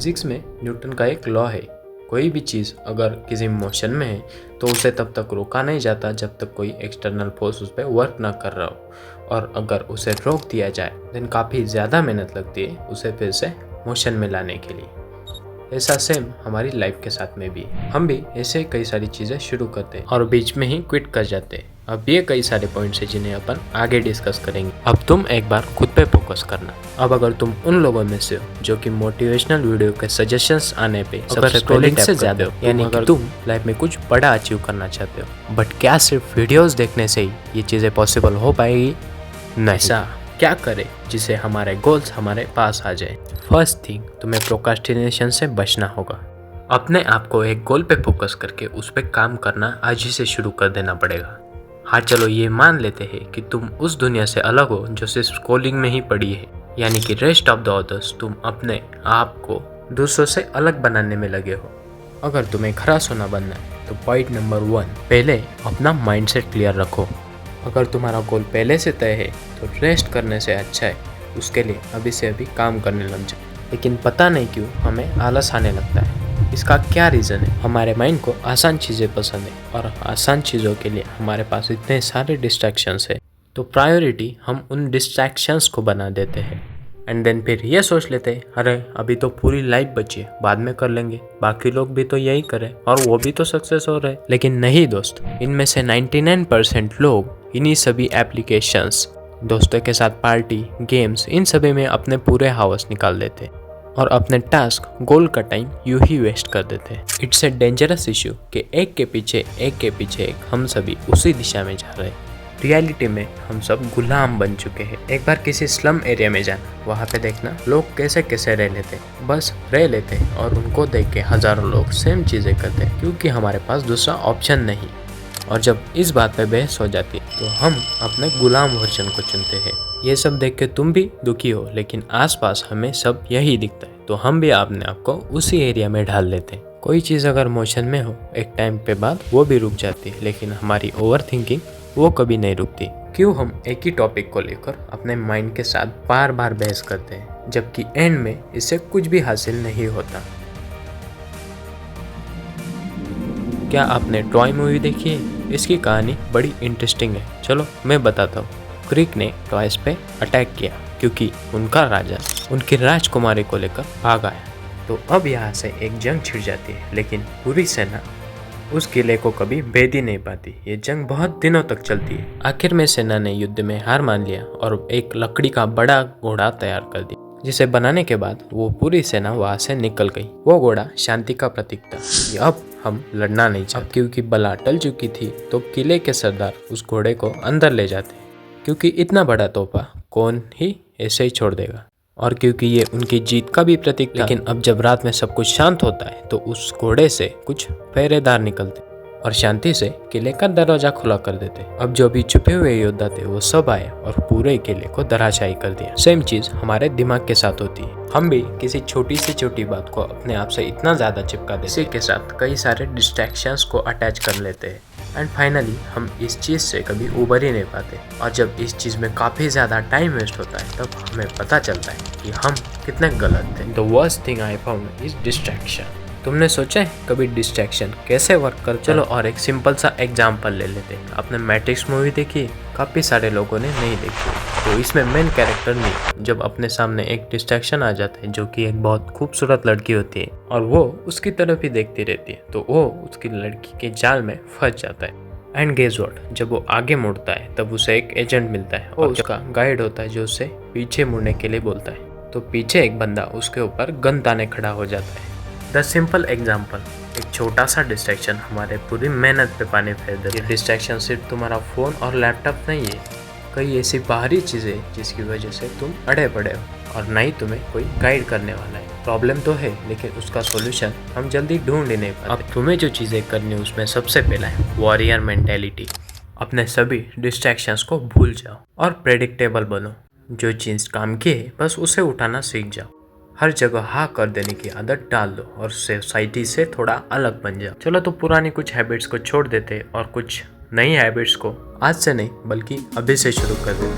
Physics में Newton का एक लॉ है, कोई भी चीज़ अगर किसी मोशन में है तो उसे तब तक रोका नहीं जाता जब तक कोई एक्सटर्नल फोर्स उस पर वर्क ना कर रहा हो, और अगर उसे रोक दिया जाए देन काफ़ी ज़्यादा मेहनत लगती है उसे फिर से मोशन में लाने के लिए। ऐसा सेम हमारी लाइफ के साथ में भी है। हम भी ऐसे कई सारी चीज़ें शुरू करते हैं और बीच में ही क्विट कर जाते हैं। अब ये कई सारे पॉइंट्स हैं जिन्हें अपन आगे डिस्कस करेंगे। अब तुम एक बार खुद पे फोकस करना। अब अगर तुम उन लोगों में से हो जो कि मोटिवेशनल वीडियो के सजेशंस आने पे सबसे पहले से ज्यादा हो, यानी कि तुम लाइफ में कुछ बड़ा अचीव करना चाहते हो, बट क्या सिर्फ वीडियोस देखने से ही ये चीज़ें पॉसिबल हो पाएगी? नहीं। ऐसा क्या करें जिससे हमारे गोल्स हमारे पास आ जाए? फर्स्ट थिंग, तुम्हें प्रोक्रास्टिनेशन से बचना होगा। अपने आप को एक गोल पे फोकस करके उस पर काम करना आज ही से शुरू कर देना पड़ेगा। हाँ चलो ये मान लेते हैं कि तुम उस दुनिया से अलग हो जो सिर्फ स्क्रॉलिंग में ही पड़ी है, यानी कि रेस्ट ऑफ द अदर्स तुम अपने आप को दूसरों से अलग बनाने में लगे हो। अगर तुम्हें खरा सोना बनना है तो पॉइंट नंबर 1, पहले अपना माइंडसेट क्लियर रखो। अगर तुम्हारा गोल पहले से तय है तो रेस्ट करने से अच्छा है उसके लिए अभी से अभी काम करने लग जाओ। लेकिन पता नहीं क्यों हमें आलस आने लगता है। इसका क्या रीज़न है? हमारे माइंड को आसान चीज़ें पसंद है और आसान चीज़ों के लिए हमारे पास इतने सारे डिस्ट्रैक्शंस है, तो प्रायोरिटी हम उन डिस्ट्रैक्शंस को बना देते हैं एंड देन फिर ये सोच लेते हैं अरे अभी तो पूरी लाइफ बची है, बाद में कर लेंगे, बाकी लोग भी तो यही करें और वो भी तो सक्सेस हो रहे। लेकिन नहीं दोस्त, इनमें से 99% लोग इन्हीं सभी एप्लीकेशंस, दोस्तों के साथ पार्टी, गेम्स, इन सभी में अपने पूरे हावर्स निकाल देते और अपने टास्क, गोल का टाइम यूं ही वेस्ट कर देते हैं। इट्स ए डेंजरस इश्यू कि एक के पीछे एक हम सभी उसी दिशा में जा रहे हैं। रियलिटी में हम सब गुलाम बन चुके हैं। एक बार किसी स्लम एरिया में जाना, वहाँ पे देखना लोग कैसे कैसे रह लेते, बस रह लेते और उनको देख के हजारों लोग सेम चीज़ें करते हैं क्योंकि हमारे पास दूसरा ऑप्शन नहीं। और जब इस बात पे बहस हो जाती है तो हम अपने गुलाम वर्जन को चुनते हैं। ये सब देख के तुम भी दुखी हो, लेकिन आसपास हमें सब यही दिखता है तो हम भी अपने आप को उसी एरिया में ढाल लेते हैं। कोई चीज़ अगर मोशन में हो एक टाइम पे बाद वो भी रुक जाती है, लेकिन हमारी ओवर थिंकिंग वो कभी नहीं रुकती। क्यों हम एक ही टॉपिक को लेकर अपने माइंड के साथ बार बार बहस करते हैं जबकि एंड में इससे कुछ भी हासिल नहीं होता? क्या आपने ट्रॉय मूवी देखी है? इसकी कहानी बड़ी इंटरेस्टिंग है, चलो मैं बताता हूँ। ग्रीक ने ट्रॉयस पे अटैक किया क्योंकि उनका राजा उनकी राजकुमारी को लेकर भाग आया। तो अब यहाँ से एक जंग छिड़ जाती है, लेकिन पूरी सेना उस किले को कभी भेद ही नहीं पाती। ये जंग बहुत दिनों तक चलती है। आखिर में सेना ने युद्ध में हार मान लिया और एक लकड़ी का बड़ा घोड़ा तैयार कर दिया, जिसे बनाने के बाद वो पूरी सेना वहाँ से निकल गई। वो घोड़ा शांति का प्रतीक था कि अब हम लड़ना नहीं चाहते। क्योंकि बला टल चुकी थी तो किले के सरदार उस घोड़े को अंदर ले जाते, क्योंकि इतना बड़ा तोहफा कौन ही ऐसे ही छोड़ देगा, और क्योंकि ये उनकी जीत का भी प्रतीक था। लेकिन अब जब रात में सब कुछ शांत होता है तो उस घोड़े से कुछ पहरेदार निकलते और शांति से किले का दरवाजा खुला कर देते। अब जो भी छुपे हुए योद्धा थे वो सब आए और पूरे किले को धराशायी कर दिया। सेम चीज हमारे दिमाग के साथ होती है। हम भी किसी छोटी से छोटी बात को अपने आप से इतना ज्यादा चिपका देते, इसी के साथ कई सारे डिस्ट्रैक्शंस को अटैच कर लेते हैं एंड फाइनली हम इस चीज़ से कभी उबर ही नहीं पाते। और जब इस चीज़ में काफ़ी ज़्यादा टाइम वेस्ट होता है तब हमें पता चलता है कि हम कितने गलत थे। The worst thing I found is distraction. तुमने सोचा है कभी डिस्ट्रैक्शन कैसे वर्क कर? चलो और एक सिंपल सा एग्जांपल ले लेते हैं। आपने मैट्रिक्स मूवी देखी? काफ़ी सारे लोगों ने नहीं देखी। तो इसमें मेन कैरेक्टर नहीं, जब अपने सामने एक डिस्ट्रैक्शन आ जाता है जो कि एक बहुत खूबसूरत लड़की होती है और वो उसकी तरफ ही देखती रहती है, तो वो उसकी लड़की के जाल में फंस जाता है। एंड गेस व्हाट, जब वो आगे मुड़ता है तब उसे एक एजेंट मिलता है और उसका गाइड होता है जो उसे पीछे मुड़ने के लिए बोलता है। तो पीछे एक बंदा उसके ऊपर गन ताने खड़ा हो जाता है। द सिंपल एग्जाम्पल, एक छोटा सा डिस्ट्रैक्शन हमारे पूरी मेहनत पे पानी फेर देता है। ये डिस्ट्रैक्शन सिर्फ तुम्हारा फ़ोन और लैपटॉप नहीं है, कई ऐसी बाहरी चीज़ें जिसकी वजह से तुम अड़े पड़े हो और ना ही तुम्हें कोई गाइड करने वाला है। प्रॉब्लम तो है लेकिन उसका सॉल्यूशन हम जल्दी ढूंढ ही नहीं पाते। अब तुम्हें जो चीज़ें करनी उसमें सबसे पहला है वॉरियर मेंटेलिटी। अपने सभी डिस्ट्रैक्शंस को भूल जाओ और प्रेडिक्टेबल बनो। जो चीज़ काम की है बस उसे उठाना सीख जाओ। हर जगह हाँ कर देने की आदत डाल दो और सोसाइटी से थोड़ा अलग बन जाओ। चलो तो पुरानी कुछ हैबिट्स को छोड़ देते और कुछ नई हैबिट्स को आज से नहीं बल्कि अभी से शुरू कर देते हैं।